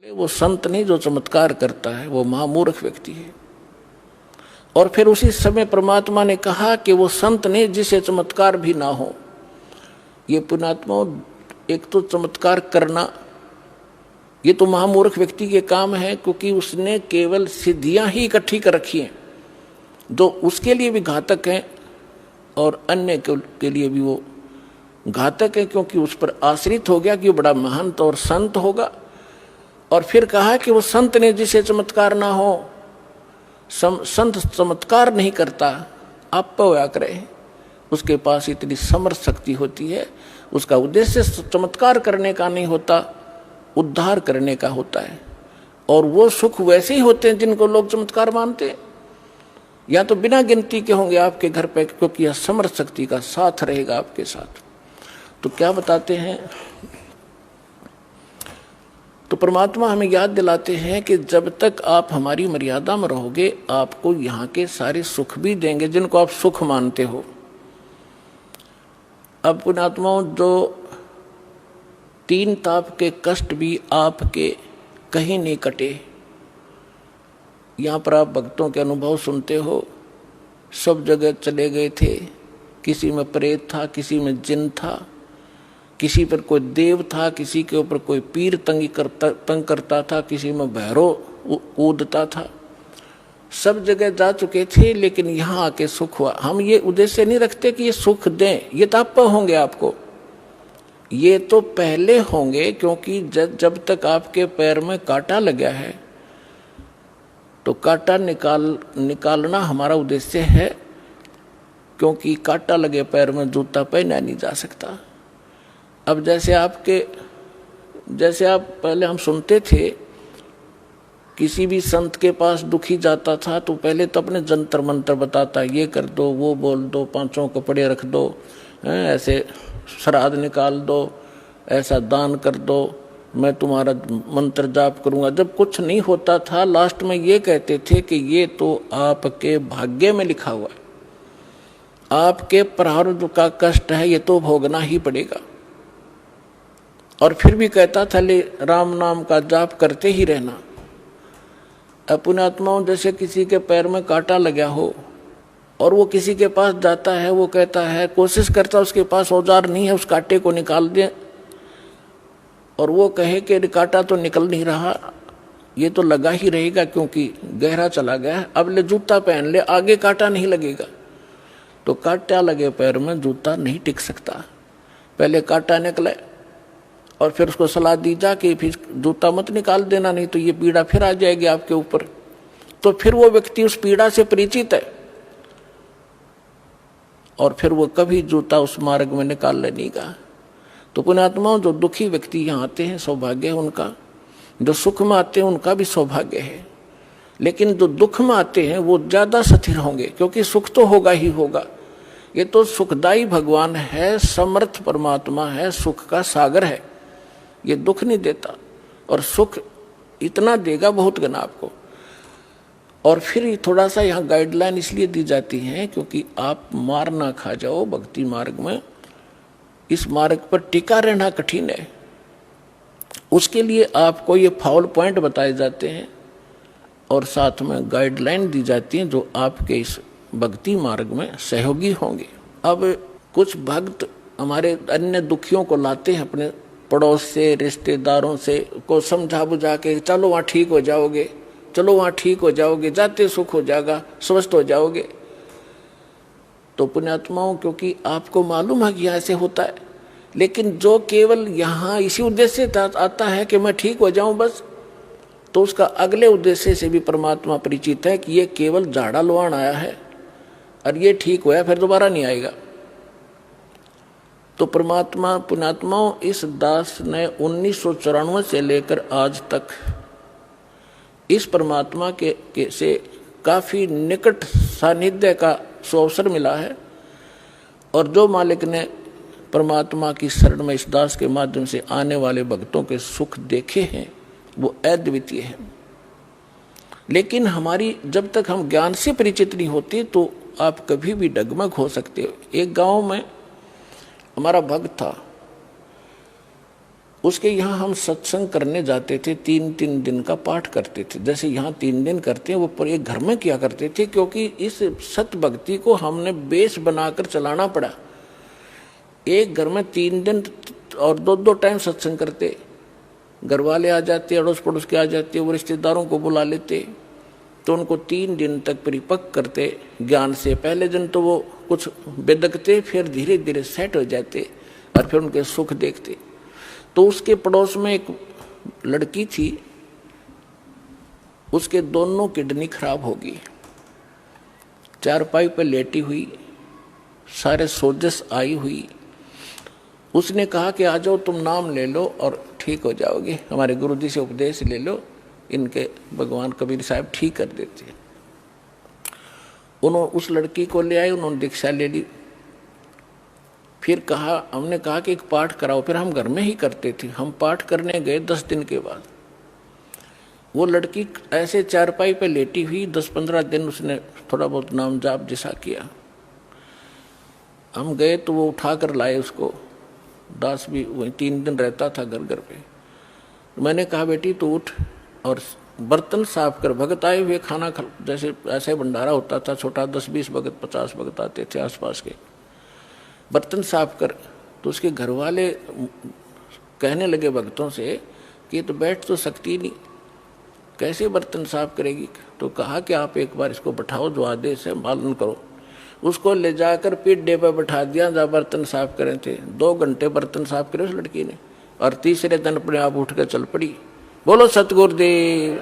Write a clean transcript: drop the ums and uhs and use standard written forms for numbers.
वो संत नहीं जो चमत्कार करता है, वो महामूर्ख व्यक्ति है। और फिर उसी समय परमात्मा ने कहा कि वो संत नहीं जिसे चमत्कार भी ना हो। ये पुण्यात्मा, एक तो चमत्कार करना ये तो महामूर्ख व्यक्ति के काम है, क्योंकि उसने केवल सिद्धियां ही इकट्ठी कर रखी हैं जो उसके लिए भी घातक हैं और अन्य के लिए भी वो घातक है, क्योंकि उस पर आश्रित हो गया कि वो बड़ा महंत और संत होगा। और फिर कहा कि वो संत ने जिसे चमत्कार ना हो, संत चमत्कार नहीं करता, आप होया करे, उसके पास इतनी समर्थ शक्ति होती है, उसका उद्देश्य चमत्कार करने का नहीं होता, उद्धार करने का होता है। और वो सुख वैसे ही होते हैं जिनको लोग चमत्कार मानते हैं, या तो बिना गिनती के होंगे आपके घर पे, क्योंकि यह समर्थ शक्ति का साथ रहेगा आपके साथ। तो क्या बताते हैं, तो परमात्मा हमें याद दिलाते हैं कि जब तक आप हमारी मर्यादा में रहोगे, आपको यहाँ के सारे सुख भी देंगे जिनको आप सुख मानते हो। अब पुण्यात्माओं, जो 3 ताप के कष्ट भी आपके कहीं नहीं कटे। यहाँ पर आप भक्तों के अनुभव सुनते हो, सब जगह चले गए थे, किसी में प्रेत था, किसी में जिन था, किसी पर कोई देव था, किसी के ऊपर कोई पीर तंग करता था, किसी में भैरव कूदता था, सब जगह जा चुके थे, लेकिन यहाँ आके सुख हुआ। हम ये उद्देश्य नहीं रखते कि ये सुख दें, ये ताप होंगे आपको, ये तो पहले होंगे, क्योंकि जब तक आपके पैर में कांटा लगा है तो कांटा निकालना हमारा उद्देश्य है, क्योंकि कांटा लगे पैर में जूता पहना नहीं जा सकता। अब जैसे आप पहले हम सुनते थे, किसी भी संत के पास दुखी जाता था तो पहले तो अपने जंतर मंत्र बताता, ये कर दो, वो बोल दो, 5 कपड़े रख दो, ऐसे श्राद्ध निकाल दो, ऐसा दान कर दो, मैं तुम्हारा मंत्र जाप करूंगा। जब कुछ नहीं होता था, लास्ट में ये कहते थे कि ये तो आपके भाग्य में लिखा हुआ है, आपके प्रारब्ध का कष्ट है, ये तो भोगना ही पड़ेगा। और फिर भी कहता था, ले राम नाम का जाप करते ही रहना। पुण्यात्माओं, जैसे किसी के पैर में कांटा लगा हो और वो किसी के पास जाता है, वो कहता है, कोशिश करता, उसके पास औजार नहीं है, उस कांटे को निकाल दे, और वो कहे कि कांटा तो निकल नहीं रहा, ये तो लगा ही रहेगा क्योंकि गहरा चला गया है, अब ले जूता पहन ले, आगे कांटा नहीं लगेगा। तो कांटा लगे पैर में जूता नहीं टिक सकता, पहले कांटा निकले और फिर उसको सलाह दी जा कि फिर जूता मत निकाल देना, नहीं तो ये पीड़ा फिर आ जाएगी आपके ऊपर। तो फिर वो व्यक्ति उस पीड़ा से परिचित है और फिर वो कभी जूता उस मार्ग में निकाल लेगा। तो पुण्यात्माओं, जो दुखी व्यक्ति यहाँ आते हैं सौभाग्य है उनका, जो सुख में आते हैं उनका भी सौभाग्य है, लेकिन जो दुख में आते हैं वो ज्यादा स्थिर होंगे, क्योंकि सुख तो होगा ही होगा। ये तो सुखदायी भगवान है, समर्थ परमात्मा है, सुख का सागर है, ये दुख नहीं देता, और सुख इतना देगा बहुत गना आपको। और फिर थोड़ा सा यहाँ गाइडलाइन इसलिए दी जाती है क्योंकि आप मार ना खा जाओ भक्ति मार्ग में, इस मार्ग पर टिका रहना कठिन है। उसके लिए आपको ये फाउल पॉइंट बताए जाते हैं और साथ में गाइडलाइन दी जाती हैं जो आपके इस भक्ति मार्ग में सहयोगी होंगे। अब कुछ भक्त हमारे अन्य दुखियों को लाते हैं अपने पड़ोस से, रिश्तेदारों से, को समझा बुझा के, चलो वहाँ ठीक हो जाओगे, चलो वहाँ ठीक हो जाओगे, जाते सुख हो जाएगा, स्वस्थ हो जाओगे। तो पुण्यात्माओं, क्योंकि आपको मालूम है कि ऐसे होता है, लेकिन जो केवल यहाँ इसी उद्देश्य से आता है कि मैं ठीक हो जाऊं बस, तो उसका अगले उद्देश्य से भी परमात्मा परिचित है कि ये केवल झाड़ा लुहान आया है और ये ठीक हुआ फिर दोबारा नहीं आएगा। तो परमात्मा पुण्यात्माओं, इस दास ने 1994 से लेकर आज तक इस परमात्मा के से काफी निकट सानिध्य का अवसर मिला है, और जो मालिक ने परमात्मा की शरण में इस दास के माध्यम से आने वाले भक्तों के सुख देखे हैं वो अद्वितीय है। लेकिन हमारी जब तक हम ज्ञान से परिचित नहीं होते तो आप कभी भी डगमग हो सकते हो। एक गांव में हमारा भक्त था, उसके यहाँ हम सत्संग करने जाते थे, 3-3 दिन का पाठ करते थे। जैसे यहाँ 3 दिन करते हैं वो पर एक घर में किया करते थे, क्योंकि इस सत भक्ति को हमने बेस बनाकर चलाना पड़ा। एक घर में 3 दिन और 2-2 टाइम सत्संग करते, घर वाले आ जाते, अड़ोस पड़ोस के आ जाते, वो रिश्तेदारों को बुला लेते, तो उनको 3 दिन तक परिपक्व करते ज्ञान से। पहले दिन तो वो कुछ बेदकते, फिर धीरे धीरे सेट हो जाते और फिर उनके सुख देखते। तो उसके पड़ोस में एक लड़की थी, उसके दोनों किडनी खराब होगी, चारपाई पर लेटी हुई, सारे सोजस आई हुई। उसने कहा कि आ जाओ, तुम नाम ले लो और ठीक हो जाओगे, हमारे गुरुजी से उपदेश ले लो, इनके भगवान कबीर साहब ठीक कर देते। उन्होंने उस लड़की को ले आए, उन्होंने दीक्षा ले ली। फिर कहा, हमने कहा कि एक पाठ कराओ, फिर हम घर में ही करते थे। हम पाठ करने गए 10 दिन के बाद, वो लड़की ऐसे चारपाई पे लेटी हुई, 10-15 दिन उसने थोड़ा बहुत नाम जाप जैसा किया। हम गए तो वो उठा कर लाए उसको, दास भी वही 3 दिन रहता था घर घर पे। मैंने कहा बेटी तू उठ और बर्तन साफ कर, भगत आए हुए खाना खा, जैसे ऐसे भंडारा होता था छोटा, 10-20 भगत 50 भगत आते थे आसपास के, बर्तन साफ कर। तो उसके घर वाले कहने लगे भक्तों से कि तो बैठ तो सकती नहीं, कैसे बर्तन साफ करेगी। तो कहा कि आप एक बार इसको बैठाओ, जो आदेश है पालन करो। उसको ले जाकर पीढ़े पर बैठा दिया, जहाँ बर्तन साफ करे थे। 2 घंटे बर्तन साफ करे उस लड़की ने, और तीसरे दिन अपने आप उठ कर चल पड़ी। बोलो सतगुरुदेव।